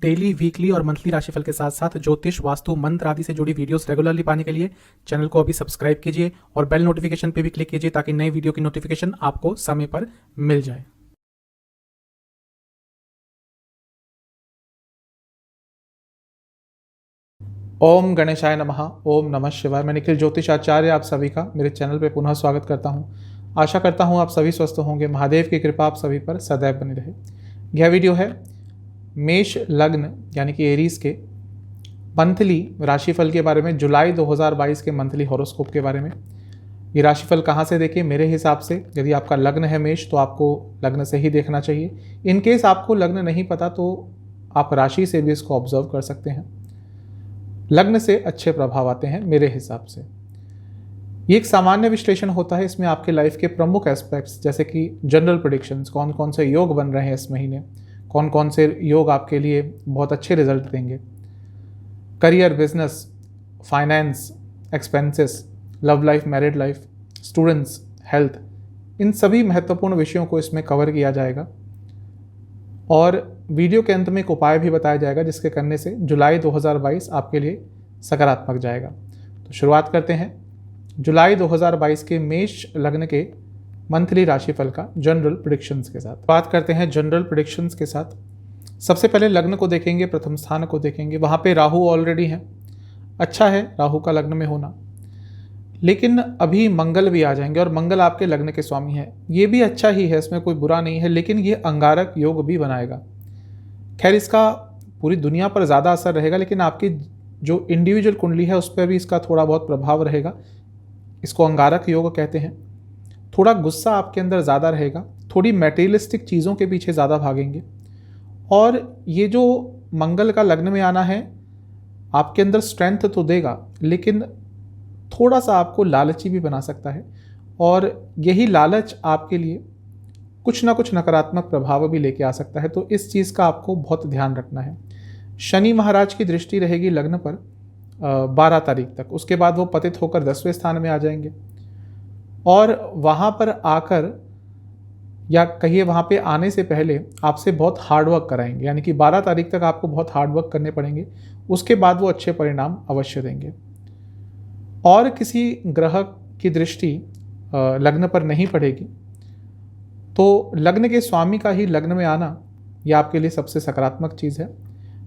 Daily, weekly और monthly राशिफल के साथ साथ ज्योतिष, वास्तु, मंत्र आदि से जुड़ी वीडियोस रेगुलरली पाने के लिए चैनल को अभी सब्सक्राइब कीजिए और बेल नोटिफिकेशन पे भी क्लिक कीजिए ताकि नई वीडियो की नोटिफिकेशन आपको समय पर मिल जाए। ओम गणेशाय नमः। ओम नमः शिवाय। मैं निखिल ज्योतिष आचार्य आप सभी का मेरे चैनल पे पुनः स्वागत करता हूँ। आशा करता हूँ आप सभी स्वस्थ होंगे। महादेव की कृपा आप सभी पर सदैव बनी रहे। यह वीडियो है मेष लग्न यानी कि एरीज के मंथली राशिफल के बारे में, जुलाई 2022 के मंथली हॉरोस्कोप के बारे में। ये राशिफल कहाँ से देखें? मेरे हिसाब से यदि आपका लग्न है मेष तो आपको लग्न से ही देखना चाहिए। इन केस आपको लग्न नहीं पता तो आप राशि से भी इसको ऑब्जर्व कर सकते हैं। लग्न से अच्छे प्रभाव आते हैं मेरे हिसाब से। ये एक सामान्य विश्लेषण होता है। इसमें आपके लाइफ के प्रमुख एस्पेक्ट्स जैसे कि जनरल प्रेडिक्शंस, कौन कौन से योग बन रहे हैं इस महीने, कौन कौन से योग आपके लिए बहुत अच्छे रिजल्ट देंगे, career, business, finance, expenses, love life, married life, students, health, इन सभी महत्वपूर्ण विषयों को इसमें कवर किया जाएगा। और वीडियो के अंत में एक उपाय भी बताया जाएगा जिसके करने से जुलाई 2022 आपके लिए सकारात्मक जाएगा। तो शुरुआत करते हैं जुलाई 2022 के मेष लग्न के मंथली राशिफल का जनरल प्रेडिक्शंस के साथ। बात करते हैं जनरल प्रेडिक्शंस के साथ। सबसे पहले लग्न को देखेंगे, प्रथम स्थान को देखेंगे। वहाँ पे राहु ऑलरेडी है, अच्छा है राहु का लग्न में होना। लेकिन अभी मंगल भी आ जाएंगे और मंगल आपके लग्न के स्वामी है। ये भी अच्छा ही है, इसमें कोई बुरा नहीं है, लेकिन ये अंगारक योग भी बनाएगा। खैर इसका पूरी दुनिया पर ज़्यादा असर रहेगा, लेकिन आपकी जो इंडिविजुअल कुंडली है उस पर भी इसका थोड़ा बहुत प्रभाव रहेगा। इसको अंगारक योग कहते हैं। थोड़ा गुस्सा आपके अंदर ज़्यादा रहेगा, थोड़ी मटेरियलिस्टिक चीज़ों के पीछे ज़्यादा भागेंगे। और ये जो मंगल का लग्न में आना है आपके अंदर स्ट्रेंथ तो देगा, लेकिन थोड़ा सा आपको लालची भी बना सकता है। और यही लालच आपके लिए कुछ ना कुछ नकारात्मक प्रभाव भी लेके आ सकता है। तो इस चीज़ का आपको बहुत ध्यान रखना है। शनि महाराज की दृष्टि रहेगी लग्न पर 12 तारीख तक। उसके बाद वो पतित होकर 10वें स्थान में आ जाएंगे और वहाँ पर आकर, या कहिए वहाँ पे आने से पहले आपसे बहुत हार्डवर्क कराएंगे। यानी कि 12 तारीख तक आपको बहुत हार्डवर्क करने पड़ेंगे। उसके बाद वो अच्छे परिणाम अवश्य देंगे। और किसी ग्रह की दृष्टि लग्न पर नहीं पड़ेगी तो लग्न के स्वामी का ही लग्न में आना यह आपके लिए सबसे सकारात्मक चीज़ है।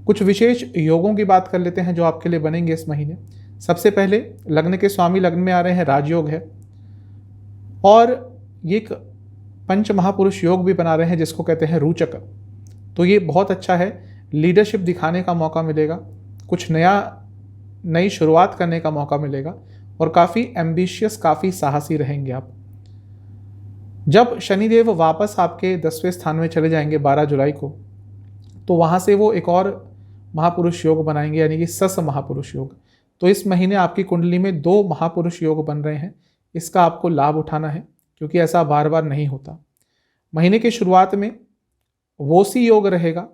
कुछ विशेष योगों की बात कर लेते हैं जो आपके लिए बनेंगे इस महीने। सबसे पहले लग्न के स्वामी लग्न में आ रहे हैं, राजयोग है। और ये एक पंच महापुरुष योग भी बना रहे हैं जिसको कहते हैं रूचक। तो ये बहुत अच्छा है, लीडरशिप दिखाने का मौका मिलेगा, कुछ नई शुरुआत करने का मौका मिलेगा और काफ़ी एम्बिशियस, काफ़ी साहसी रहेंगे आप। जब शनिदेव वापस आपके 10वें स्थान में चले जाएंगे 12 जुलाई को, तो वहाँ से वो एक और महापुरुष योग बनाएंगे, यानी कि सस महापुरुष योग। तो इस महीने आपकी कुंडली में 2 महापुरुष योग बन रहे हैं। इसका आपको लाभ उठाना है क्योंकि ऐसा बार बार नहीं होता। महीने की शुरुआत में वोसी योग रहेगा,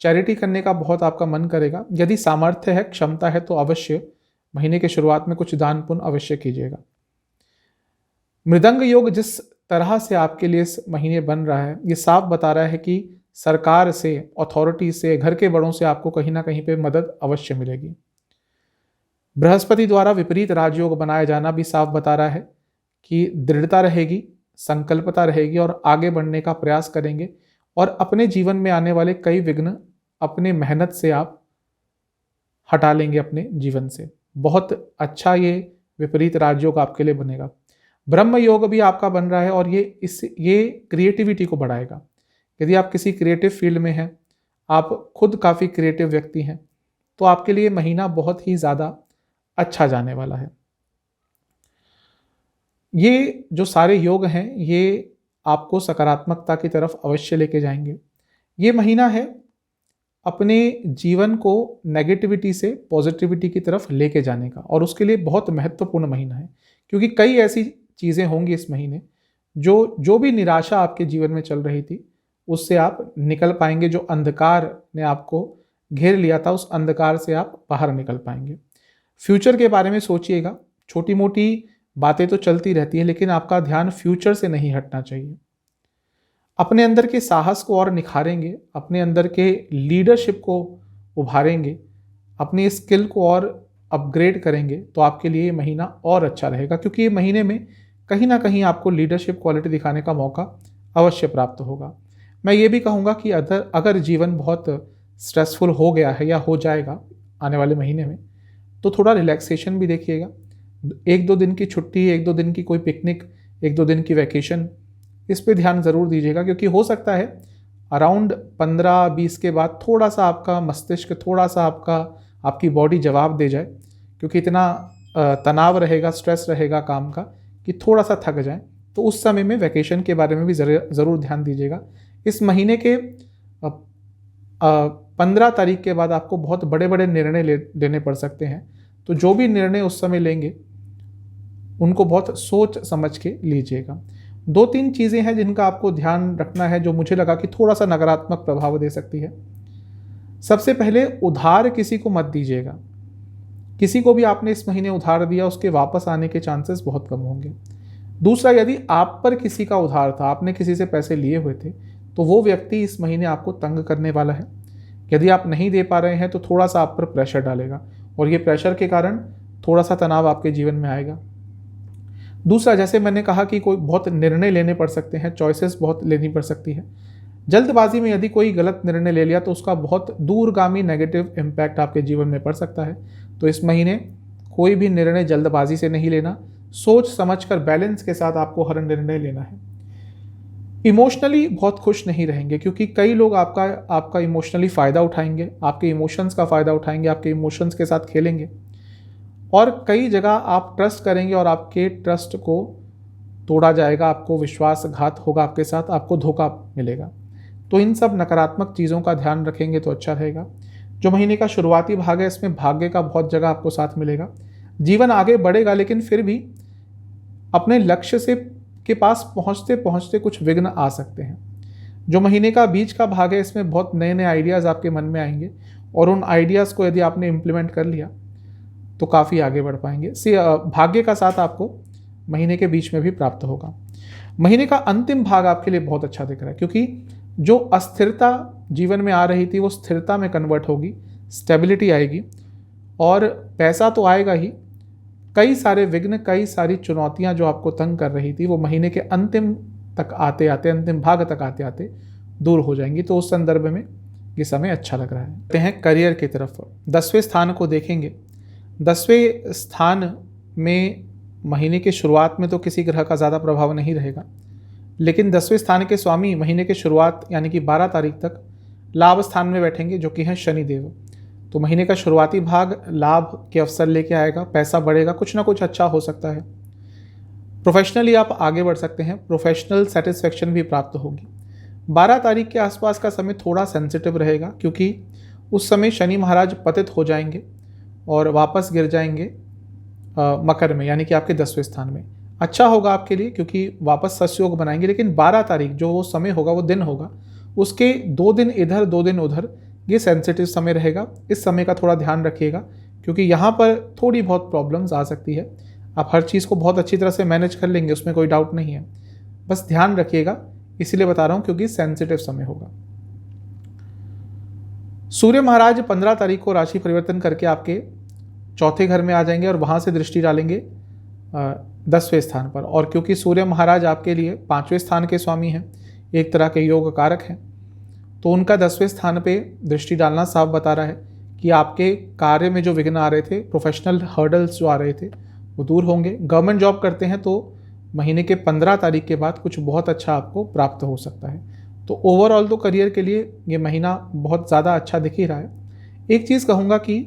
चैरिटी करने का बहुत आपका मन करेगा। यदि सामर्थ्य है, क्षमता है तो अवश्य महीने के शुरुआत में कुछ दान पुण्य अवश्य कीजिएगा। मृदंग योग जिस तरह से आपके लिए इस महीने बन रहा है, ये साफ बता रहा है कि सरकार से, अथॉरिटी से, घर के बड़ों से आपको कहीं ना कहीं पे मदद अवश्य मिलेगी। बृहस्पति द्वारा विपरीत राजयोग बनाया जाना भी साफ बता रहा है कि दृढ़ता रहेगी, संकल्पता रहेगी और आगे बढ़ने का प्रयास करेंगे। और अपने जीवन में आने वाले कई विघ्न अपने मेहनत से आप हटा लेंगे अपने जीवन से। बहुत अच्छा ये विपरीत राजयोग आपके लिए बनेगा। ब्रह्म योग भी आपका बन रहा है और ये क्रिएटिविटी को बढ़ाएगा। यदि आप किसी क्रिएटिव फील्ड में हैं, आप खुद काफ़ी क्रिएटिव व्यक्ति हैं, तो आपके लिए महीना बहुत ही ज़्यादा अच्छा जाने वाला है। ये जो सारे योग हैं ये आपको सकारात्मकता की तरफ अवश्य लेके जाएंगे। ये महीना है अपने जीवन को नेगेटिविटी से पॉजिटिविटी की तरफ लेके जाने का, और उसके लिए बहुत महत्वपूर्ण महीना है क्योंकि कई ऐसी चीज़ें होंगी इस महीने जो भी निराशा आपके जीवन में चल रही थी उससे आप निकल पाएंगे। जो अंधकार ने आपको घेर लिया था उस अंधकार से आप बाहर निकल पाएंगे। फ्यूचर के बारे में सोचिएगा। छोटी मोटी बातें तो चलती रहती हैं लेकिन आपका ध्यान फ्यूचर से नहीं हटना चाहिए। अपने अंदर के साहस को और निखारेंगे, अपने अंदर के लीडरशिप को उभारेंगे, अपनी स्किल को और अपग्रेड करेंगे, तो आपके लिए ये महीना और अच्छा रहेगा, क्योंकि ये महीने में कहीं ना कहीं आपको लीडरशिप क्वालिटी दिखाने का मौका अवश्य प्राप्त होगा। मैं ये भी कहूँगा कि अगर जीवन बहुत स्ट्रेसफुल हो गया है या हो जाएगा आने वाले महीने में, तो थोड़ा रिलैक्सेशन भी देखिएगा। 1-2 दिन की छुट्टी, 1-2 दिन की कोई पिकनिक, 1-2 दिन की वैकेशन, इस पे ध्यान ज़रूर दीजिएगा, क्योंकि हो सकता है अराउंड 15-20 के बाद थोड़ा सा आपका मस्तिष्क, थोड़ा सा आपकी बॉडी जवाब दे जाए, क्योंकि इतना तनाव रहेगा, स्ट्रेस रहेगा काम का, कि थोड़ा सा थक जाए। तो उस समय में वैकेशन के बारे में भी ज़रूर ध्यान दीजिएगा। इस महीने के 15 तारीख के बाद आपको बहुत बड़े बड़े निर्णय लेने पड़ सकते हैं। तो जो भी निर्णय उस समय लेंगे उनको बहुत सोच समझ के लीजिएगा। 2-3 चीज़ें हैं जिनका आपको ध्यान रखना है, जो मुझे लगा कि थोड़ा सा नकारात्मक प्रभाव दे सकती है। सबसे पहले, उधार किसी को मत दीजिएगा। किसी को भी आपने इस महीने उधार दिया, उसके वापस आने के चांसेस बहुत कम होंगे। दूसरा, यदि आप पर किसी का उधार था, आपने किसी से पैसे लिए हुए थे, तो वो व्यक्ति इस महीने आपको तंग करने वाला है। यदि आप नहीं दे पा रहे हैं तो थोड़ा सा आप पर प्रेशर डालेगा, और ये प्रेशर के कारण थोड़ा सा तनाव आपके जीवन में आएगा। दूसरा, जैसे मैंने कहा कि कोई बहुत निर्णय लेने पड़ सकते हैं, चॉइसेस बहुत लेनी पड़ सकती है। जल्दबाजी में यदि कोई गलत निर्णय ले लिया तो उसका बहुत दूरगामी नेगेटिव इम्पैक्ट आपके जीवन में पड़ सकता है। तो इस महीने कोई भी निर्णय जल्दबाजी से नहीं लेना, सोच समझकर बैलेंस के साथ आपको हर निर्णय लेना है। इमोशनली बहुत खुश नहीं रहेंगे, क्योंकि कई लोग आपका इमोशनली फ़ायदा उठाएंगे, आपके इमोशंस का फ़ायदा उठाएंगे, आपके इमोशंस के साथ खेलेंगे, और कई जगह आप ट्रस्ट करेंगे और आपके ट्रस्ट को तोड़ा जाएगा, आपको विश्वासघात होगा आपके साथ, आपको धोखा मिलेगा। तो इन सब नकारात्मक चीज़ों का ध्यान रखेंगे तो अच्छा रहेगा। जो महीने का शुरुआती भाग है, इसमें भाग्य का बहुत जगह आपको साथ मिलेगा। जीवन आगे बढ़ेगा, लेकिन फिर भी अपने लक्ष्य से के पास पहुंचते पहुंचते कुछ विघ्न आ सकते हैं। जो महीने का बीच का भाग है, इसमें बहुत नए नए आइडियाज़ आपके मन में आएंगे, और उन आइडियाज़ को यदि आपने इम्प्लीमेंट कर लिया तो काफ़ी आगे बढ़ पाएंगे। भाग्य का साथ आपको महीने के बीच में भी प्राप्त होगा। महीने का अंतिम भाग आपके लिए बहुत अच्छा दिख रहा है, क्योंकि जो अस्थिरता जीवन में आ रही थी वो स्थिरता में कन्वर्ट होगी, स्टेबिलिटी आएगी, और पैसा तो आएगा ही, कई सारे विघ्न, कई सारी चुनौतियां जो आपको तंग कर रही थी वो महीने के अंतिम तक आते आते, अंतिम भाग तक आते आते दूर हो जाएंगी। तो उस संदर्भ में ये समय अच्छा लग रहा है। आते हैं करियर की तरफ। 10वें स्थान को देखेंगे। 10वें स्थान में महीने की शुरुआत में तो किसी ग्रह का ज़्यादा प्रभाव नहीं रहेगा, लेकिन 10वें स्थान के स्वामी महीने की शुरुआत यानी कि 12 तारीख तक लाभ स्थान में बैठेंगे, जो कि हैं शनिदेव। तो महीने का शुरुआती भाग लाभ के अवसर लेके आएगा, पैसा बढ़ेगा, कुछ ना कुछ अच्छा हो सकता है। प्रोफेशनली आप आगे बढ़ सकते हैं, प्रोफेशनल सेटिस्फेक्शन भी प्राप्त होगी। 12 तारीख के आसपास का समय थोड़ा सेंसिटिव रहेगा, क्योंकि उस समय शनि महाराज पतित हो जाएंगे और वापस गिर जाएंगे मकर में, यानी कि आपके 10वें स्थान में। अच्छा होगा आपके लिए, क्योंकि वापस सस्योग बनाएंगे, लेकिन 12 तारीख जो वो समय होगा, वो दिन होगा, उसके 2 दिन इधर 2 दिन उधर, ये सेंसिटिव समय रहेगा। इस समय का थोड़ा ध्यान रखिएगा, क्योंकि यहाँ पर थोड़ी बहुत प्रॉब्लम्स आ सकती है। आप हर चीज़ को बहुत अच्छी तरह से मैनेज कर लेंगे, उसमें कोई डाउट नहीं है, बस ध्यान रखिएगा, इसीलिए बता रहा हूँ, क्योंकि सेंसिटिव समय होगा। सूर्य महाराज 15 तारीख को राशि परिवर्तन करके आपके चौथे घर में आ जाएंगे और वहाँ से दृष्टि डालेंगे 10वें स्थान पर। और क्योंकि सूर्य महाराज आपके लिए 5वें स्थान के स्वामी हैं, एक तरह के योग कारक हैं, तो उनका 10वें स्थान पे दृष्टि डालना साफ बता रहा है कि आपके कार्य में जो विघ्न आ रहे थे, प्रोफेशनल हर्डल्स जो आ रहे थे, वो दूर होंगे। गवर्नमेंट जॉब करते हैं तो महीने के 15 तारीख के बाद कुछ बहुत अच्छा आपको प्राप्त हो सकता है। तो ओवरऑल तो करियर के लिए ये महीना बहुत ज़्यादा अच्छा दिख ही रहा है। एक चीज़ कहूँगा कि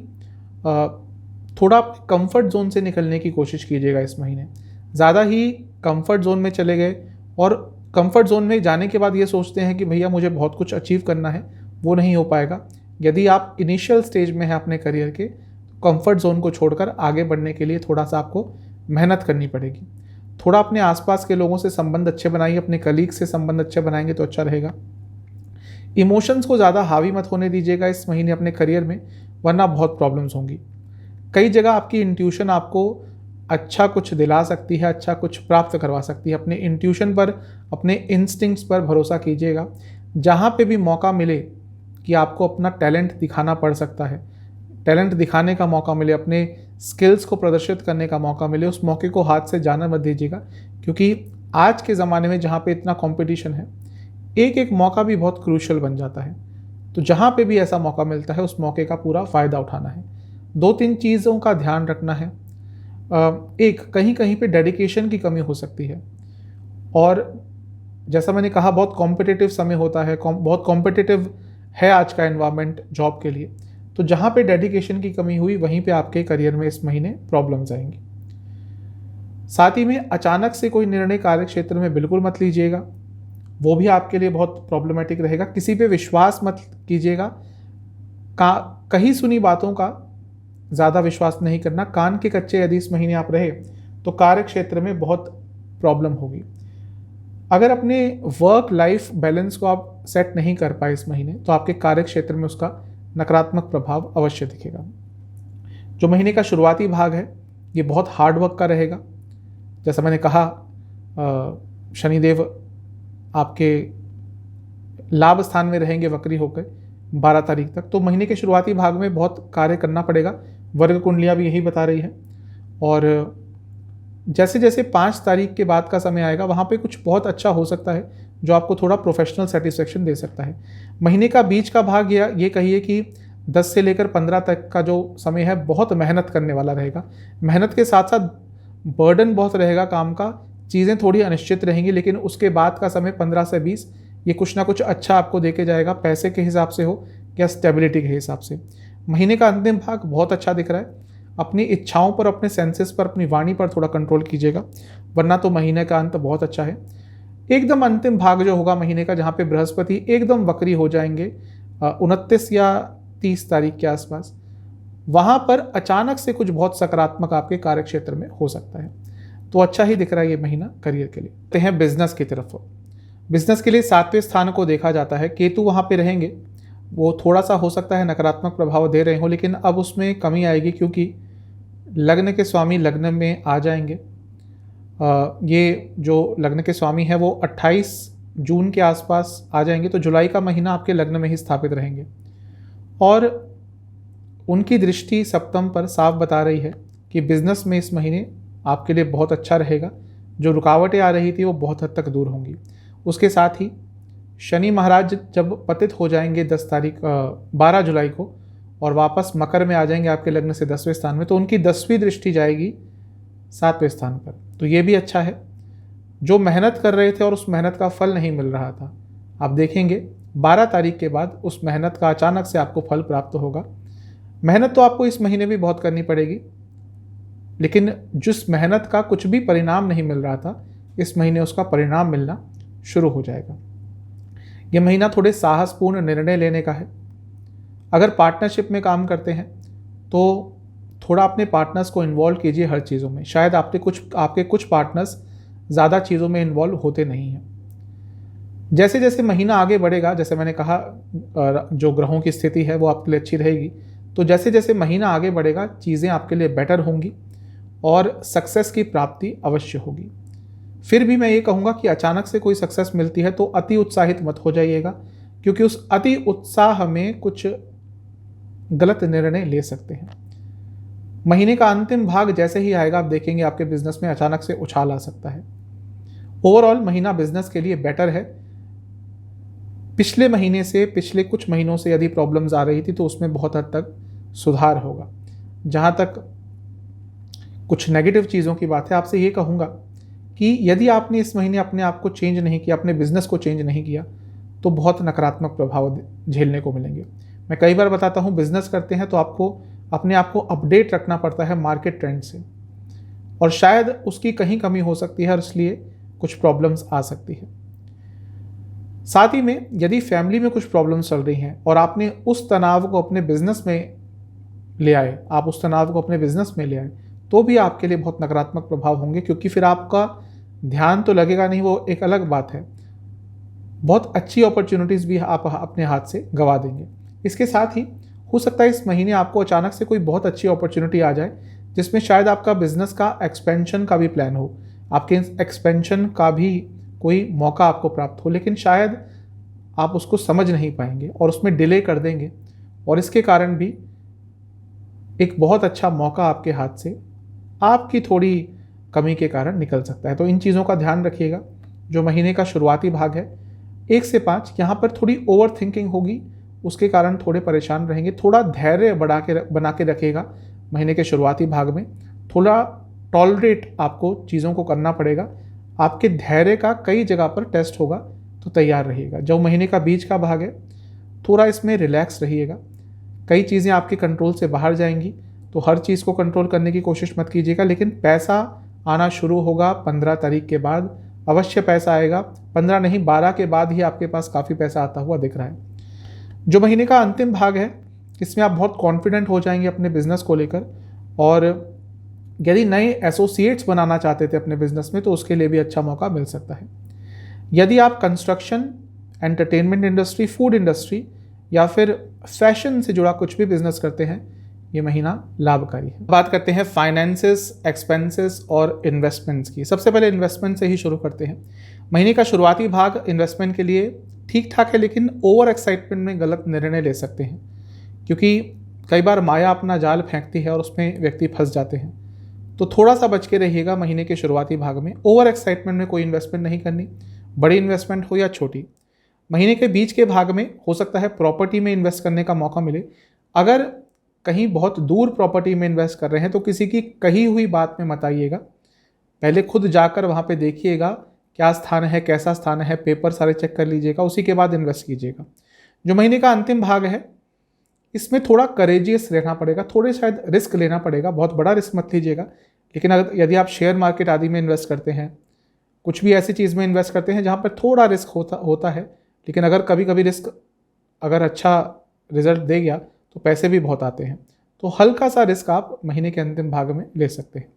थोड़ा कंफर्ट जोन से निकलने की कोशिश कीजिएगा इस महीने। ज़्यादा ही कंफर्ट जोन में चले गए और कंफर्ट जोन में जाने के बाद ये सोचते हैं कि भैया मुझे बहुत कुछ अचीव करना है, वो नहीं हो पाएगा। यदि आप इनिशियल स्टेज में हैं अपने करियर के, तो कंफर्ट जोन को छोड़कर आगे बढ़ने के लिए थोड़ा सा आपको मेहनत करनी पड़ेगी। थोड़ा अपने आसपास के लोगों से संबंध अच्छे बनाइए, अपने कलीग से संबंध अच्छे बनाएंगे तो अच्छा रहेगा। इमोशंस को ज़्यादा हावी मत होने दीजिएगा इस महीने अपने करियर में, वरना बहुत प्रॉब्लम्स होंगी। कई जगह आपकी इंट्यूशन आपको अच्छा कुछ दिला सकती है, अच्छा कुछ प्राप्त करवा सकती है। अपने इंट्यूशन पर, अपने इंस्टिंक्ट्स पर भरोसा कीजिएगा। जहाँ पे भी मौका मिले कि आपको अपना टैलेंट दिखाना पड़ सकता है, टैलेंट दिखाने का मौका मिले, अपने स्किल्स को प्रदर्शित करने का मौका मिले, उस मौके को हाथ से जाने मत दीजिएगा। क्योंकि आज के ज़माने में जहाँ पे इतना कंपटीशन है, एक एक मौका भी बहुत क्रूशियल बन जाता है। तो जहाँ पे भी ऐसा मौका मिलता है, उस मौके का पूरा फ़ायदा उठाना है। 2-3 चीज़ों का ध्यान रखना है। एक, कहीं कहीं पे डेडिकेशन की कमी हो सकती है, और जैसा मैंने कहा बहुत कॉम्पिटिटिव समय होता है, बहुत कॉम्पिटिटिव है आज का एनवायरनमेंट जॉब के लिए। तो जहाँ पे डेडिकेशन की कमी हुई, वहीं पे आपके करियर में इस महीने प्रॉब्लम्स आएंगी। साथ ही में अचानक से कोई निर्णय कार्य क्षेत्र में बिल्कुल मत लीजिएगा, वो भी आपके लिए बहुत प्रॉब्लमेटिक रहेगा। किसी पे विश्वास मत कीजिएगा, कहीं सुनी बातों का ज़्यादा विश्वास नहीं करना। कान के कच्चे यदि इस महीने आप रहे तो कार्य क्षेत्र में बहुत प्रॉब्लम होगी। अगर अपने वर्क लाइफ बैलेंस को आप सेट नहीं कर पाए इस महीने, तो आपके कार्य क्षेत्र में उसका नकारात्मक प्रभाव अवश्य दिखेगा। जो महीने का शुरुआती भाग है, ये बहुत हार्ड वर्क का रहेगा। जैसा मैंने कहा, शनिदेव आपके लाभ स्थान में रहेंगे वक्री होकर 12 तारीख तक। तो महीने के शुरुआती भाग में बहुत कार्य करना पड़ेगा। वर्ग कुंडलियाँ भी यही बता रही है। और जैसे जैसे 5 तारीख के बाद का समय आएगा, वहाँ पे कुछ बहुत अच्छा हो सकता है जो आपको थोड़ा प्रोफेशनल सेटिस्फेक्शन दे सकता है। महीने का बीच का भाग ये कहिए कि 10 से लेकर 15 तक का जो समय है, बहुत मेहनत करने वाला रहेगा। मेहनत के साथ साथ बर्डन बहुत रहेगा काम का, चीज़ें थोड़ी अनिश्चित रहेंगी, लेकिन उसके बाद का समय 15 से 20 ये कुछ ना कुछ अच्छा आपको देके जाएगा, पैसे के हिसाब से हो या स्टेबिलिटी के हिसाब से। महीने का अंतिम भाग बहुत अच्छा दिख रहा है। अपनी इच्छाओं पर, अपने सेंसेस पर, अपनी वाणी पर थोड़ा कंट्रोल कीजिएगा, वरना तो महीने का अंत बहुत अच्छा है। एकदम अंतिम भाग जो होगा महीने का, जहाँ पे बृहस्पति एकदम वक्री हो जाएंगे 29 या 30 तारीख के आसपास, वहाँ पर अचानक से कुछ बहुत सकारात्मक आपके कार्य क्षेत्र में हो सकता है। तो अच्छा ही दिख रहा है ये महीना करियर के लिए। तो हैं बिजनेस की तरफ। बिजनेस के लिए 7वें स्थान को देखा जाता है। केतु वहाँ पे रहेंगे, वो थोड़ा सा हो सकता है नकारात्मक प्रभाव दे रहे हो, लेकिन अब उसमें कमी आएगी क्योंकि लग्न के स्वामी लग्न में आ जाएंगे। ये जो लग्न के स्वामी है वो 28 जून के आसपास आ जाएंगे, तो जुलाई का महीना आपके लग्न में ही स्थापित रहेंगे। और उनकी दृष्टि सप्तम पर साफ बता रही है कि बिजनेस में इस महीने आपके लिए बहुत अच्छा रहेगा। जो रुकावटें आ रही थी वो बहुत हद तक दूर होंगी। उसके साथ ही शनि महाराज जब पतित हो जाएंगे 12 जुलाई को, और वापस मकर में आ जाएंगे आपके लग्न से 10वें स्थान में, तो उनकी 10वीं दृष्टि जाएगी 7वें स्थान पर। तो ये भी अच्छा है। जो मेहनत कर रहे थे और उस मेहनत का फल नहीं मिल रहा था, आप देखेंगे 12 तारीख के बाद उस मेहनत का अचानक से आपको फल प्राप्त होगा। मेहनत तो आपको इस महीने भी बहुत करनी पड़ेगी, लेकिन जिस मेहनत का कुछ भी परिणाम नहीं मिल रहा था, इस महीने उसका परिणाम मिलना शुरू हो जाएगा। यह महीना थोड़े साहसपूर्ण निर्णय लेने का है। अगर पार्टनरशिप में काम करते हैं तो थोड़ा अपने पार्टनर्स को इन्वॉल्व कीजिए हर चीज़ों में। शायद आपके कुछ पार्टनर्स ज़्यादा चीज़ों में इन्वॉल्व होते नहीं हैं। जैसे जैसे महीना आगे बढ़ेगा, जैसे मैंने कहा, जो ग्रहों की स्थिति है वो आपके लिए अच्छी रहेगी, तो जैसे जैसे महीना आगे बढ़ेगा चीज़ें आपके लिए बेटर होंगी और सक्सेस की प्राप्ति अवश्य होगी। फिर भी मैं ये कहूँगा कि अचानक से कोई सक्सेस मिलती है तो अति उत्साहित मत हो जाइएगा, क्योंकि उस अति उत्साह में कुछ गलत निर्णय ले सकते हैं। महीने का अंतिम भाग जैसे ही आएगा, आप देखेंगे आपके बिजनेस में अचानक से उछाल आ सकता है। ओवरऑल महीना बिजनेस के लिए बेटर है। पिछले महीने से, पिछले कुछ महीनों से यदि प्रॉब्लम्स आ रही थी तो उसमें बहुत हद तक सुधार होगा। जहाँ तक कुछ नेगेटिव चीज़ों की बात है, आपसे ये कहूँगा कि यदि आपने इस महीने अपने आप को चेंज नहीं किया, अपने बिजनेस को चेंज नहीं किया, तो बहुत नकारात्मक प्रभाव झेलने को मिलेंगे। मैं कई बार बताता हूँ, बिजनेस करते हैं तो आपको अपने आप को अपडेट रखना पड़ता है मार्केट ट्रेंड से, और शायद उसकी कहीं कमी हो सकती है और इसलिए कुछ प्रॉब्लम्स आ सकती है। साथ ही में यदि फैमिली में कुछ प्रॉब्लम्स चल रही हैं और आपने उस तनाव को अपने बिजनेस में ले आए, तो भी आपके लिए बहुत नकारात्मक प्रभाव होंगे, क्योंकि फिर आपका ध्यान तो लगेगा नहीं, वो एक अलग बात है। बहुत अच्छी अपॉर्चुनिटीज़ भी आप अपने हाथ से गंवा देंगे। इसके साथ ही हो सकता है इस महीने आपको अचानक से कोई बहुत अच्छी अपॉर्चुनिटी आ जाए जिसमें शायद आपका बिजनेस का एक्सपेंशन का भी प्लान हो, आपके एक्सपेंशन का भी कोई मौका आपको प्राप्त हो, लेकिन शायद आप उसको समझ नहीं पाएंगे और उसमें डिले कर देंगे, और इसके कारण भी एक बहुत अच्छा मौका आपके हाथ से आपकी थोड़ी कमी के कारण निकल सकता है। तो इन चीज़ों का ध्यान रखिएगा। जो महीने का शुरुआती भाग है 1 से 5, यहाँ पर थोड़ी ओवर थिंकिंग होगी, उसके कारण थोड़े परेशान रहेंगे। थोड़ा धैर्य बना के रखिएगा महीने के शुरुआती भाग में। थोड़ा टॉलरेट आपको चीज़ों को करना पड़ेगा। आपके धैर्य का कई जगह पर टेस्ट होगा, तो तैयार रहिएगा। जो महीने का बीच का भाग है थोड़ा इसमें रिलैक्स रहिएगा। कई चीज़ें आपके कंट्रोल से बाहर जाएंगी, तो हर चीज़ को कंट्रोल करने की कोशिश मत कीजिएगा, लेकिन पैसा आना शुरू होगा 15 तारीख के बाद। अवश्य पैसा आएगा, 15 नहीं 12 के बाद ही आपके पास काफ़ी पैसा आता हुआ दिख रहा है। जो महीने का अंतिम भाग है इसमें आप बहुत कॉन्फिडेंट हो जाएंगे अपने बिजनेस को लेकर, और यदि नए एसोसिएट्स बनाना चाहते थे अपने बिजनेस में तो उसके लिए भी अच्छा मौका मिल सकता है। यदि आप construction, entertainment industry, food industry या फिर फैशन से जुड़ा कुछ भी बिजनेस करते हैं, ये महीना लाभकारी है। बात करते हैं फाइनेंसेस, एक्सपेंसेस और इन्वेस्टमेंट्स की। सबसे पहले इन्वेस्टमेंट से ही शुरू करते हैं। महीने का शुरुआती भाग इन्वेस्टमेंट के लिए ठीक ठाक है, लेकिन ओवर एक्साइटमेंट में गलत निर्णय ले सकते हैं, क्योंकि कई बार माया अपना जाल फेंकती है और उसमें व्यक्ति फंस जाते हैं। तो थोड़ा सा बच के रहिएगा महीने के शुरुआती भाग में। ओवर एक्साइटमेंट में कोई इन्वेस्टमेंट नहीं करनी, बड़ी इन्वेस्टमेंट हो या छोटी। महीने के बीच के भाग में हो सकता है प्रॉपर्टी में इन्वेस्ट करने का मौका मिले। अगर कहीं बहुत दूर प्रॉपर्टी में इन्वेस्ट कर रहे हैं तो किसी की कही हुई बात में मत आइएगा, पहले खुद जाकर वहाँ पे देखिएगा क्या स्थान है, कैसा स्थान है, पेपर सारे चेक कर लीजिएगा, उसी के बाद इन्वेस्ट कीजिएगा। जो महीने का अंतिम भाग है इसमें थोड़ा करेजियस रहना पड़ेगा, थोड़े शायद रिस्क लेना पड़ेगा। बहुत बड़ा रिस्क मत लीजिएगा, लेकिन अगर यदि आप शेयर मार्केट आदि में इन्वेस्ट करते हैं, कुछ भी ऐसी चीज़ में इन्वेस्ट करते हैं जहाँ पर थोड़ा रिस्क होता है, लेकिन अगर कभी कभी रिस्क अगर अच्छा रिजल्ट दे गया तो पैसे भी बहुत आते हैं। तो हल्का सा रिस्क आप महीने के अंतिम भाग में ले सकते हैं।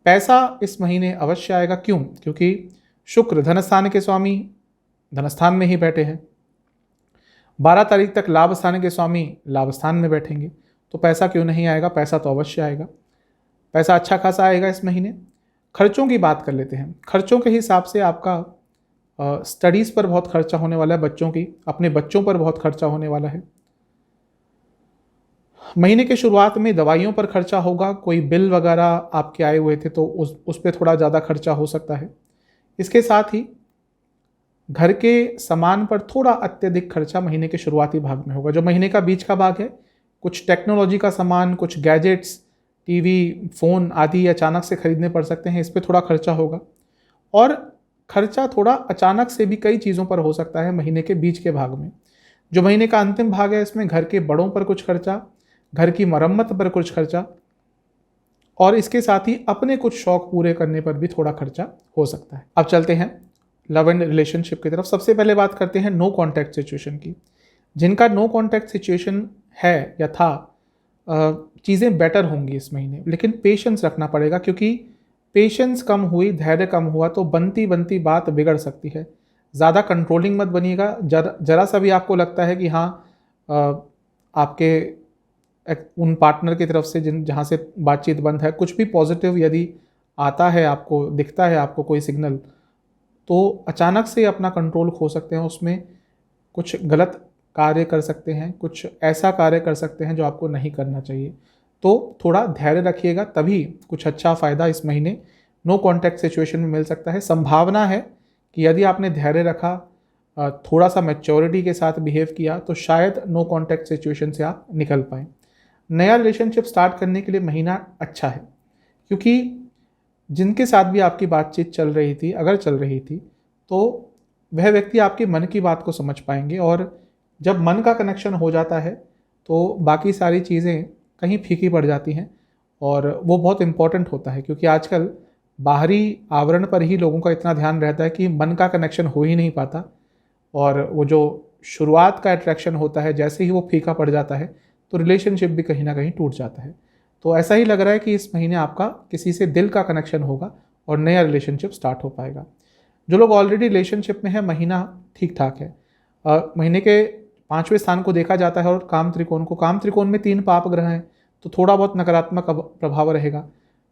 पैसा इस महीने अवश्य आएगा। क्यों? क्योंकि शुक्र धनस्थान के स्वामी धनस्थान में ही बैठे हैं। 12 तारीख तक लाभ स्थान के स्वामी लाभ स्थान में बैठेंगे, तो पैसा क्यों नहीं आएगा? पैसा तो अवश्य आएगा। पैसा अच्छा खासा आएगा इस महीने। खर्चों की बात कर लेते हैं। खर्चों के हिसाब से आपका स्टडीज़ पर बहुत खर्चा होने वाला है, बच्चों की, अपने बच्चों पर बहुत खर्चा होने वाला है। महीने के शुरुआत में दवाइयों पर खर्चा होगा, कोई बिल वगैरह आपके आए हुए थे तो उस पर थोड़ा ज़्यादा खर्चा हो सकता है। इसके साथ ही घर के सामान पर थोड़ा अत्यधिक खर्चा महीने के शुरुआती भाग में होगा। जो महीने का बीच का भाग है, कुछ टेक्नोलॉजी का सामान, कुछ गैजेट्स, टीवी, फ़ोन आदि अचानक से खरीदने पड़ सकते हैं, इस पर थोड़ा खर्चा होगा। और खर्चा थोड़ा अचानक से भी कई चीज़ों पर हो सकता है महीने के बीच के भाग में। जो महीने का अंतिम भाग है इसमें घर के बड़ों पर कुछ खर्चा, घर की मरम्मत पर कुछ खर्चा, और इसके साथ ही अपने कुछ शौक पूरे करने पर भी थोड़ा खर्चा हो सकता है। अब चलते हैं लव एंड रिलेशनशिप की तरफ। सबसे पहले बात करते हैं नो कॉन्टैक्ट सिचुएशन की। जिनका नो कॉन्टैक्ट सिचुएशन है या था, चीज़ें बेटर होंगी इस महीने, लेकिन पेशेंस रखना पड़ेगा, क्योंकि पेशेंस कम हुई, धैर्य कम हुआ तो बनती बनती बात बिगड़ सकती है। ज़्यादा कंट्रोलिंग मत बनिएगा। जरा सा भी आपको लगता है कि हाँ आपके उन पार्टनर की तरफ से जहाँ से बातचीत बंद है, कुछ भी पॉजिटिव यदि आता है, आपको दिखता है आपको कोई सिग्नल, तो अचानक से अपना कंट्रोल खो सकते हैं। उसमें कुछ गलत कार्य कर सकते हैं, कुछ ऐसा कार्य कर सकते हैं जो आपको नहीं करना चाहिए। तो थोड़ा धैर्य रखिएगा, तभी कुछ अच्छा फ़ायदा इस महीने नो कॉन्टैक्ट सिचुएशन में मिल सकता है। संभावना है कि यदि आपने धैर्य रखा, थोड़ा सा मैच्योरिटी के साथ बिहेव किया, तो शायद नो कॉन्टैक्ट सिचुएशन से आप निकल पाएँ। नया रिलेशनशिप स्टार्ट करने के लिए महीना अच्छा है, क्योंकि जिनके साथ भी आपकी बातचीत चल रही थी, अगर चल रही थी, तो वह व्यक्ति आपके मन की बात को समझ पाएंगे, और जब मन का कनेक्शन हो जाता है तो बाकी सारी चीज़ें कहीं फीकी पड़ जाती हैं, और वो बहुत इम्पॉर्टेंट होता है। क्योंकि आजकल बाहरी आवरण पर ही लोगों का इतना ध्यान रहता है कि मन का कनेक्शन हो ही नहीं पाता, और वो जो शुरुआत का अट्रैक्शन होता है, जैसे ही वो फीका पड़ जाता है तो रिलेशनशिप भी कहीं ना कहीं टूट जाता है। तो ऐसा ही लग रहा है कि इस महीने आपका किसी से दिल का कनेक्शन होगा और नया रिलेशनशिप स्टार्ट हो पाएगा। जो लोग ऑलरेडी रिलेशनशिप में है, महीना ठीक ठाक है। महीने के 5वें स्थान को देखा जाता है और काम त्रिकोण को। काम त्रिकोण में 3 पाप ग्रह हैं, तो थोड़ा बहुत नकारात्मक प्रभाव रहेगा।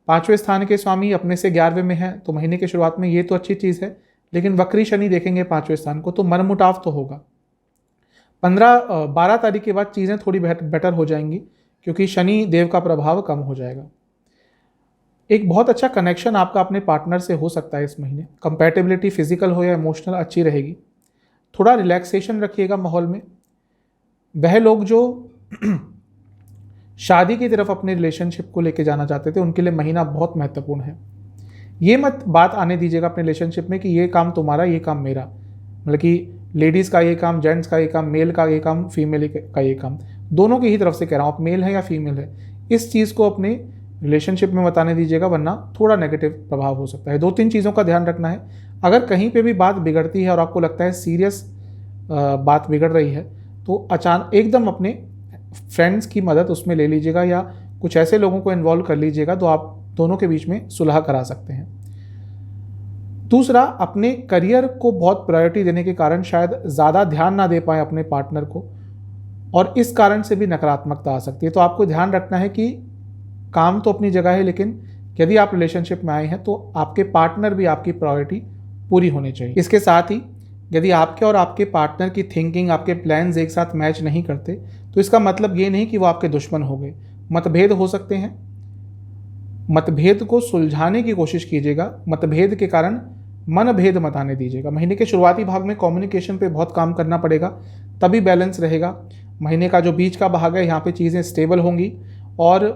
5वें स्थान के स्वामी अपने से 11वें में है, तो महीने की शुरुआत में ये तो अच्छी चीज़ है, लेकिन वक्री शनि देखेंगे 5वें स्थान को, तो मनमुटाव तो होगा। 12 तारीख के बाद चीज़ें थोड़ी बेटर हो जाएंगी, क्योंकि शनि देव का प्रभाव कम हो जाएगा। एक बहुत अच्छा कनेक्शन आपका अपने पार्टनर से हो सकता है इस महीने। कंपैटिबिलिटी फिजिकल हो या इमोशनल अच्छी रहेगी। थोड़ा रिलैक्सेशन रखिएगा माहौल में। वह लोग जो शादी की तरफ अपने रिलेशनशिप को लेके जाना चाहते थे, उनके लिए महीना बहुत महत्वपूर्ण है। ये मत बात आने दीजिएगा अपने रिलेशनशिप में कि ये काम तुम्हारा, ये काम मेरा, मतलब कि लेडीज़ का ये काम, जेंट्स का ये काम, मेल का ये काम, फीमेल का ये काम, दोनों की ही तरफ से कह रहा हूँ, आप मेल है या फीमेल है, इस चीज़ को अपने रिलेशनशिप में बताने दीजिएगा, वरना थोड़ा नेगेटिव प्रभाव हो सकता है। 2-3 चीज़ों का ध्यान रखना है। अगर कहीं पे भी बात बिगड़ती है और आपको लगता है सीरियस बात बिगड़ रही है, तो अचानक एकदम अपने फ्रेंड्स की मदद उसमें ले लीजिएगा या कुछ ऐसे लोगों को इन्वॉल्व कर लीजिएगा, तो आप दोनों के बीच में सुलह करा सकते हैं। दूसरा, अपने करियर को बहुत प्रायोरिटी देने के कारण शायद ज़्यादा ध्यान ना दे पाए अपने पार्टनर को, और इस कारण से भी नकारात्मकता आ सकती है। तो आपको ध्यान रखना है कि काम तो अपनी जगह है, लेकिन यदि आप रिलेशनशिप में आए हैं तो आपके पार्टनर भी आपकी प्रायोरिटी पूरी होनी चाहिए। इसके साथ ही यदि आपके और आपके पार्टनर की थिंकिंग, आपके प्लान्स एक साथ मैच नहीं करते, तो इसका मतलब ये नहीं कि वो आपके दुश्मन हो गए। मतभेद हो सकते हैं, मतभेद को सुलझाने की कोशिश कीजिएगा। मतभेद के कारण मनभेद मत आने दीजिएगा। महीने के शुरुआती भाग में कम्युनिकेशन पे बहुत काम करना पड़ेगा, तभी बैलेंस रहेगा। महीने का जो बीच का भाग है, यहाँ पे चीज़ें स्टेबल होंगी और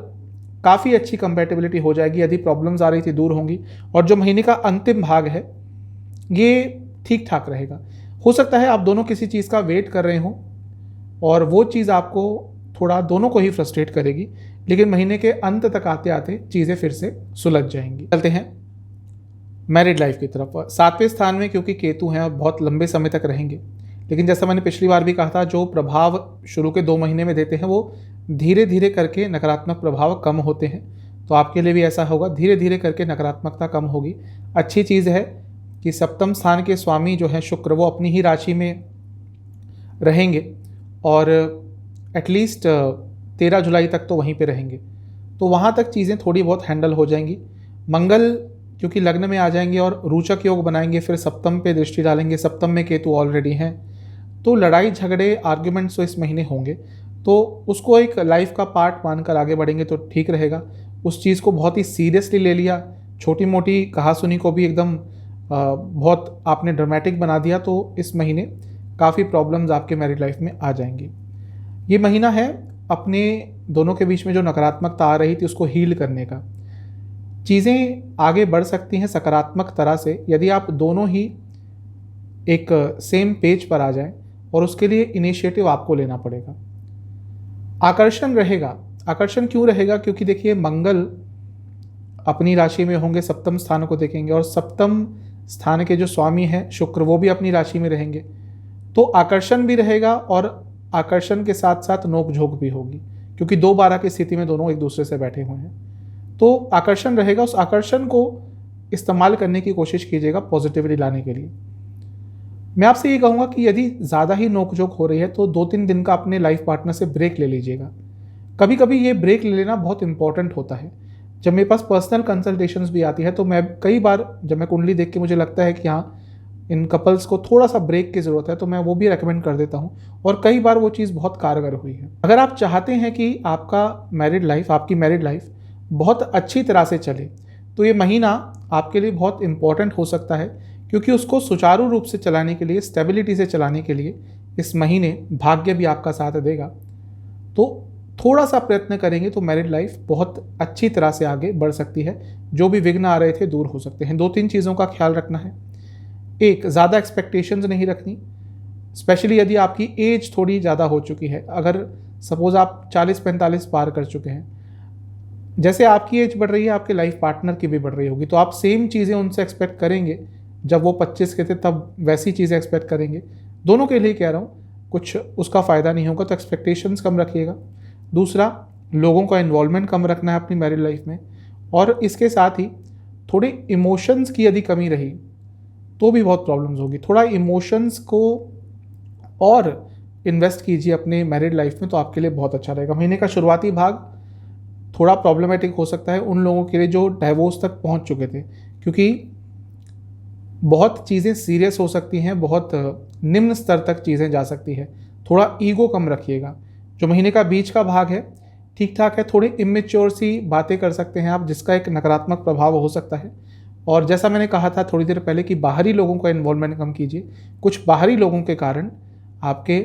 काफ़ी अच्छी कंपैटिबिलिटी हो जाएगी। यदि प्रॉब्लम्स आ रही थी, दूर होंगी। और जो महीने का अंतिम भाग है, ये ठीक ठाक रहेगा। हो सकता है आप दोनों किसी चीज़ का वेट कर रहे हों और वो चीज़ आपको थोड़ा, दोनों को ही फ्रस्ट्रेट करेगी, लेकिन महीने के अंत तक आते आते चीज़ें फिर से सुलझ जाएंगी। चलते हैं मैरिड लाइफ की तरफ। 7वें स्थान में क्योंकि केतु हैं और बहुत लंबे समय तक रहेंगे, लेकिन जैसा मैंने पिछली बार भी कहा था, जो प्रभाव शुरू के 2 महीने में देते हैं वो धीरे धीरे करके नकारात्मक प्रभाव कम होते हैं। तो आपके लिए भी ऐसा होगा, धीरे धीरे करके नकारात्मकता कम होगी। अच्छी चीज़ है कि 7वें स्थान के स्वामी जो हैं शुक्र, वो अपनी ही राशि में रहेंगे और एटलीस्ट 13 जुलाई तक तो वहीं पे रहेंगे, तो वहाँ तक चीज़ें थोड़ी बहुत हैंडल हो जाएंगी। मंगल क्योंकि लग्न में आ जाएंगे और रोचक योग बनाएंगे, फिर सप्तम पे दृष्टि डालेंगे। सप्तम में केतु ऑलरेडी हैं, तो लड़ाई झगड़े, आर्ग्यूमेंट्स तो इस महीने होंगे, तो उसको एक लाइफ का पार्ट मानकर आगे बढ़ेंगे तो ठीक रहेगा। उस चीज़ को बहुत ही सीरियसली ले लिया, छोटी मोटी कहासुनी को भी एकदम बहुत आपने ड्रामेटिक बना दिया, तो इस महीने काफ़ी प्रॉब्लम्स आपके मैरिड लाइफ में आ जाएंगी। ये महीना है अपने दोनों के बीच में जो नकारात्मकता आ रही थी उसको हील करने का। चीज़ें आगे बढ़ सकती हैं सकारात्मक तरह से यदि आप दोनों ही एक सेम पेज पर आ जाएं, और उसके लिए इनिशिएटिव आपको लेना पड़ेगा। आकर्षण रहेगा। आकर्षण क्यों रहेगा? क्योंकि देखिए, मंगल अपनी राशि में होंगे, 7वें स्थान को देखेंगे, और 7वें स्थान के जो स्वामी हैं शुक्र, वो भी अपनी राशि में रहेंगे, तो आकर्षण भी रहेगा और आकर्षण के साथ साथ नोक झोंक भी होगी, क्योंकि 2-12 की स्थिति में दोनों एक दूसरे से बैठे हुए हैं। तो आकर्षण रहेगा, उस आकर्षण को इस्तेमाल करने की कोशिश कीजिएगा पॉजिटिविटी लाने के लिए। मैं आपसे ये कहूँगा कि यदि ज़्यादा ही नोकझोंक हो रही है तो 2-3 दिन का अपने लाइफ पार्टनर से ब्रेक ले लीजिएगा। कभी कभी ये ब्रेक ले लेना बहुत इंपॉर्टेंट होता है। जब मेरे पास पर्सनल कंसल्टेशंस भी आती है तो मैं कई बार, जब मैं कुंडली देख के मुझे लगता है कि हाँ, इन कपल्स को थोड़ा सा ब्रेक की ज़रूरत है, तो मैं वो भी रेकमेंड कर देता हूँ, और कई बार वो चीज़ बहुत कारगर हुई है। अगर आप चाहते हैं कि आपकी मैरिड लाइफ बहुत अच्छी तरह से चले, तो ये महीना आपके लिए बहुत इम्पॉर्टेंट हो सकता है, क्योंकि उसको सुचारू रूप से चलाने के लिए, स्टेबिलिटी से चलाने के लिए इस महीने भाग्य भी आपका साथ देगा। तो थोड़ा सा प्रयत्न करेंगे तो मैरिड लाइफ बहुत अच्छी तरह से आगे बढ़ सकती है। जो भी विघ्न आ रहे थे दूर हो सकते हैं। 2-3 चीज़ों का ख्याल रखना है। एक, ज़्यादा एक्सपेक्टेशंस नहीं रखनी, स्पेशली यदि आपकी एज थोड़ी ज़्यादा हो चुकी है। अगर सपोज आप 40-45 पार कर चुके हैं, जैसे आपकी एज बढ़ रही है आपके लाइफ पार्टनर की भी बढ़ रही होगी, तो आप सेम चीज़ें उनसे एक्सपेक्ट करेंगे। जब वो 25 के थे तब वैसी चीज़ें एक्सपेक्ट करेंगे। दोनों के लिए कह रहा हूँ, कुछ उसका फ़ायदा नहीं होगा, तो एक्सपेक्टेशंस कम रखिएगा। दूसरा, लोगों का इन्वॉल्वमेंट कम रखना है अपनी मैरिड लाइफ में, और इसके साथ ही थोड़ी इमोशंस की यदि कमी रही तो भी बहुत प्रॉब्लम्स होगी। थोड़ा इमोशंस को और इन्वेस्ट कीजिए अपने मैरिड लाइफ में, तो आपके लिए बहुत अच्छा रहेगा। महीने का शुरुआती भाग थोड़ा प्रॉब्लमेटिक हो सकता है उन लोगों के लिए जो डाइवोर्स तक पहुंच चुके थे, क्योंकि बहुत चीज़ें सीरियस हो सकती हैं, बहुत निम्न स्तर तक चीज़ें जा सकती है। थोड़ा ईगो कम रखिएगा। जो महीने का बीच का भाग है ठीक ठाक है, थोड़ी इमेच्योर सी बातें कर सकते हैं आप, जिसका एक नकारात्मक प्रभाव हो सकता है। और जैसा मैंने कहा था थोड़ी देर पहले कि बाहरी लोगों का इन्वॉल्वमेंट कम कीजिए। कुछ बाहरी लोगों के कारण आपके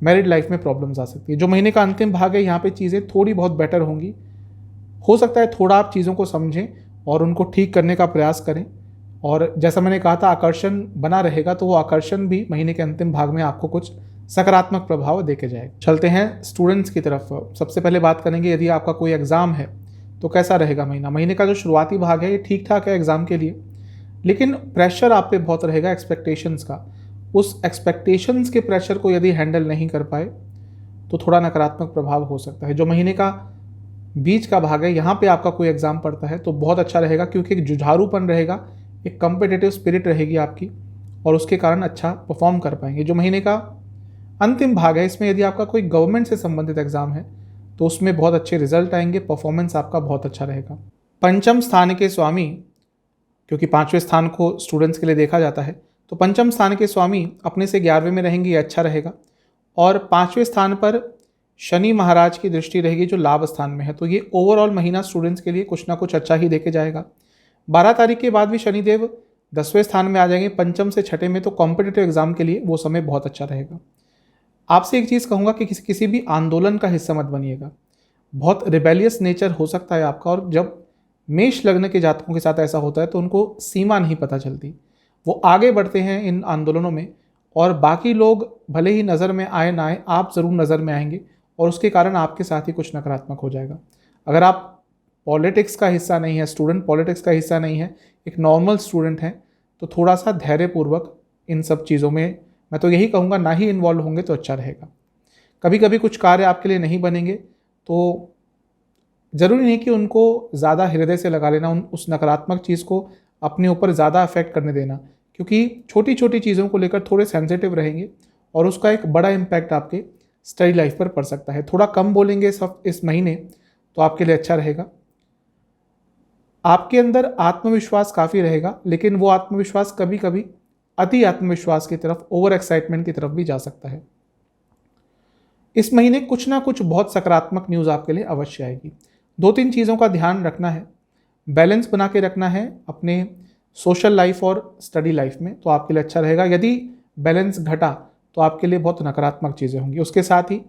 मैरिड लाइफ में प्रॉब्लम्स आ सकती है। जो महीने का अंतिम भाग है यहाँ पे चीज़ें थोड़ी बहुत बेटर होंगी। हो सकता है थोड़ा आप चीज़ों को समझें और उनको ठीक करने का प्रयास करें। और जैसा मैंने कहा था आकर्षण बना रहेगा, तो वो आकर्षण भी महीने के अंतिम भाग में आपको कुछ सकारात्मक प्रभाव देके जाएगा। चलते हैं स्टूडेंट्स की तरफ। सबसे पहले बात करेंगे यदि आपका कोई एग्ज़ाम है तो कैसा रहेगा महीना। महीने का जो शुरुआती भाग है ये ठीक ठाक है एग्ज़ाम के लिए, लेकिन प्रेशर आप पे बहुत रहेगा एक्सपेक्टेशंस का। उस एक्सपेक्टेशंस के प्रेशर को यदि हैंडल नहीं कर पाए तो थोड़ा नकारात्मक प्रभाव हो सकता है। जो महीने का बीच का भाग है यहाँ पे आपका कोई एग्ज़ाम पड़ता है तो बहुत अच्छा रहेगा, क्योंकि एक जुझारूपन रहेगा, एक कम्पिटिटिव स्पिरिट रहेगी आपकी और उसके कारण अच्छा परफॉर्म कर पाएंगे। जो महीने का अंतिम भाग है इसमें यदि आपका कोई गवर्नमेंट से संबंधित एग्जाम है तो उसमें बहुत अच्छे रिजल्ट आएंगे, परफॉर्मेंस आपका बहुत अच्छा रहेगा। पंचम स्थान के स्वामी, क्योंकि 5वें स्थान को स्टूडेंट्स के लिए देखा जाता है, तो पंचम स्थान के स्वामी अपने से 11वें में रहेंगे, ये अच्छा रहेगा। और 5वें स्थान पर शनि महाराज की दृष्टि रहेगी जो लाभ स्थान में है, तो ये ओवरऑल महीना स्टूडेंट्स के लिए कुछ ना कुछ अच्छा ही देके जाएगा। 12 तारीख के बाद भी शनिदेव 10वें स्थान में आ जाएंगे, पंचम से छठे में, तो कॉम्पिटिटिव एग्जाम के लिए वो समय बहुत अच्छा रहेगा। आपसे एक चीज़ कहूँगा कि किसी भी आंदोलन का हिस्सा मत बनिएगा। बहुत रिबेलियस नेचर हो सकता है आपका, और जब मेष लग्न के जातकों के साथ ऐसा होता है तो उनको सीमा नहीं पता चलती। वो आगे बढ़ते हैं इन आंदोलनों में, और बाकी लोग भले ही नज़र में आए ना आए, आप ज़रूर नज़र में आएंगे और उसके कारण आपके साथ ही कुछ नकारात्मक हो जाएगा। अगर आप पॉलिटिक्स का हिस्सा नहीं है, स्टूडेंट पॉलिटिक्स का हिस्सा नहीं है, एक नॉर्मल स्टूडेंट हैं, तो थोड़ा सा धैर्यपूर्वक इन सब चीज़ों में, मैं तो यही कहूँगा, ना ही इन्वॉल्व होंगे तो अच्छा रहेगा। कभी कभी कुछ कार्य आपके लिए नहीं बनेंगे तो ज़रूरी नहीं कि उनको ज़्यादा हृदय से लगा लेना, उस नकारात्मक चीज़ को अपने ऊपर ज़्यादा अफेक्ट करने देना, क्योंकि छोटी छोटी चीज़ों को लेकर थोड़े सेंसिटिव रहेंगे और उसका एक बड़ा इम्पैक्ट आपके स्टडी लाइफ पर पड़ सकता है। थोड़ा कम बोलेंगे सब इस महीने तो आपके लिए अच्छा रहेगा। आपके अंदर आत्मविश्वास काफ़ी रहेगा, लेकिन वो आत्मविश्वास कभी कभी अति आत्मविश्वास की तरफ, ओवर एक्साइटमेंट की तरफ भी जा सकता है। इस महीने कुछ ना कुछ बहुत सकारात्मक न्यूज़ आपके लिए अवश्य आएगी। 2-3 चीज़ों का ध्यान रखना है, बैलेंस बना के रखना है अपने सोशल लाइफ और स्टडी लाइफ में, तो आपके लिए अच्छा रहेगा। यदि बैलेंस घटा तो आपके लिए बहुत नकारात्मक चीज़ें होंगी। उसके साथ ही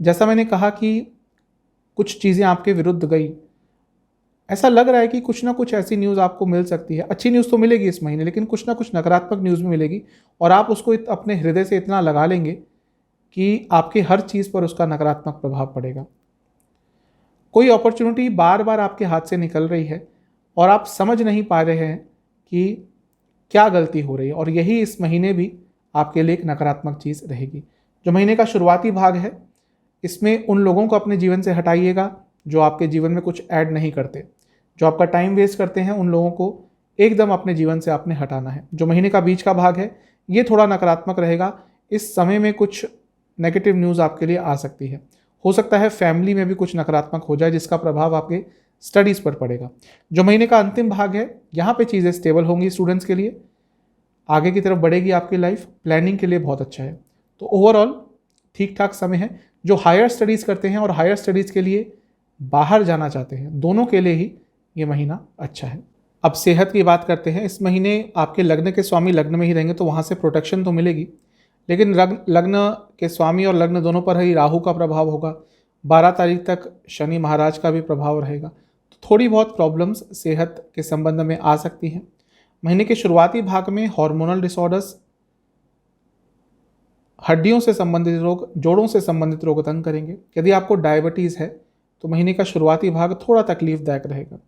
जैसा मैंने कहा कि कुछ चीज़ें आपके विरुद्ध गई, ऐसा लग रहा है कि कुछ ना कुछ ऐसी न्यूज़ आपको मिल सकती है। अच्छी न्यूज़ तो मिलेगी इस महीने, लेकिन कुछ ना कुछ नकारात्मक न्यूज़ भी मिलेगी और आप उसको अपने हृदय से इतना लगा लेंगे कि आपकी हर चीज़ पर उसका नकारात्मक प्रभाव पड़ेगा। कोई अपॉर्चुनिटी बार बार आपके हाथ से निकल रही है और आप समझ नहीं पा रहे हैं कि क्या गलती हो रही है, और यही इस महीने भी आपके लिए एक नकारात्मक चीज़ रहेगी। जो महीने का शुरुआती भाग है इसमें उन लोगों को अपने जीवन से हटाइएगा जो आपके जीवन में कुछ ऐड नहीं करते, जो आपका टाइम वेस्ट करते हैं, उन लोगों को एकदम अपने जीवन से आपने हटाना है। जो महीने का बीच का भाग है ये थोड़ा नकारात्मक रहेगा। इस समय में कुछ नेगेटिव न्यूज़ आपके लिए आ सकती है। हो सकता है फैमिली में भी कुछ नकारात्मक हो जाए जिसका प्रभाव आपके स्टडीज़ पर पड़ेगा। जो महीने का अंतिम भाग है यहाँ पे चीज़ें स्टेबल होंगी स्टूडेंट्स के लिए, आगे की तरफ बढ़ेगी आपकी लाइफ, प्लानिंग के लिए बहुत अच्छा है। तो ओवरऑल ठीक ठाक समय है। जो हायर स्टडीज़ करते हैं और हायर स्टडीज़ के लिए बाहर जाना चाहते हैं, दोनों के लिए ही ये महीना अच्छा है। अब सेहत की बात करते हैं। इस महीने आपके लग्न के स्वामी लग्न में ही रहेंगे तो वहाँ से प्रोटेक्शन तो मिलेगी, लेकिन लग्न के स्वामी और लग्न दोनों पर ही राहु का प्रभाव होगा। 12 तारीख तक शनि महाराज का भी प्रभाव रहेगा, तो थोड़ी बहुत प्रॉब्लम्स सेहत के संबंध में आ सकती हैं। महीने के शुरुआती भाग में हार्मोनल डिसऑर्डर्स, हड्डियों से संबंधित रोग, जोड़ों से संबंधित रोग तंग करेंगे। यदि आपको डायबिटीज़ है तो महीने का शुरुआती भाग थोड़ा तकलीफदायक रहेगा।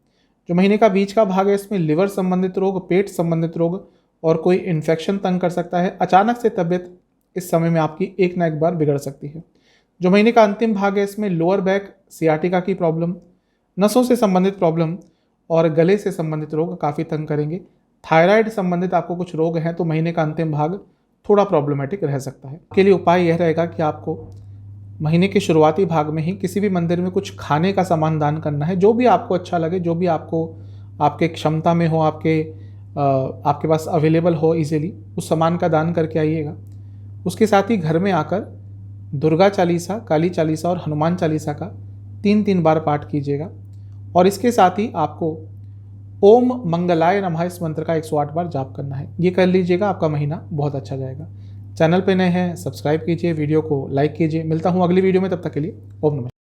जो महीने का बीच का भाग है इसमें लिवर संबंधित रोग, पेट संबंधित रोग और कोई इन्फेक्शन तंग कर सकता है। अचानक से तबीयत इस समय में आपकी एक ना एक बार बिगड़ सकती है। जो महीने का अंतिम भाग है इसमें लोअर बैक, सियाटिका की प्रॉब्लम, नसों से संबंधित प्रॉब्लम और गले से संबंधित रोग काफ़ी तंग करेंगे। थायराइड संबंधित आपको कुछ रोग हैं तो महीने का अंतिम भाग थोड़ा प्रॉब्लमेटिक रह सकता है। के लिए उपाय यह रहेगा कि आपको महीने के शुरुआती भाग में ही किसी भी मंदिर में कुछ खाने का सामान दान करना है, जो भी आपको अच्छा लगे, जो भी आपको आपके क्षमता में हो, आपके पास अवेलेबल हो इजीली, उस सामान का दान करके आइएगा। उसके साथ ही घर में आकर दुर्गा चालीसा, काली चालीसा और हनुमान चालीसा का 3-3 बार पाठ कीजिएगा। और इसके साथ ही आपको ओम मंगलाय नमः इस मंत्र का 108 बार जाप करना है। ये कर लीजिएगा, आपका महीना बहुत अच्छा जाएगा। चैनल पे नए हैं, सब्सक्राइब कीजिए, वीडियो को लाइक कीजिए। मिलता हूँ अगली वीडियो में, तब तक के लिए ओम नमः।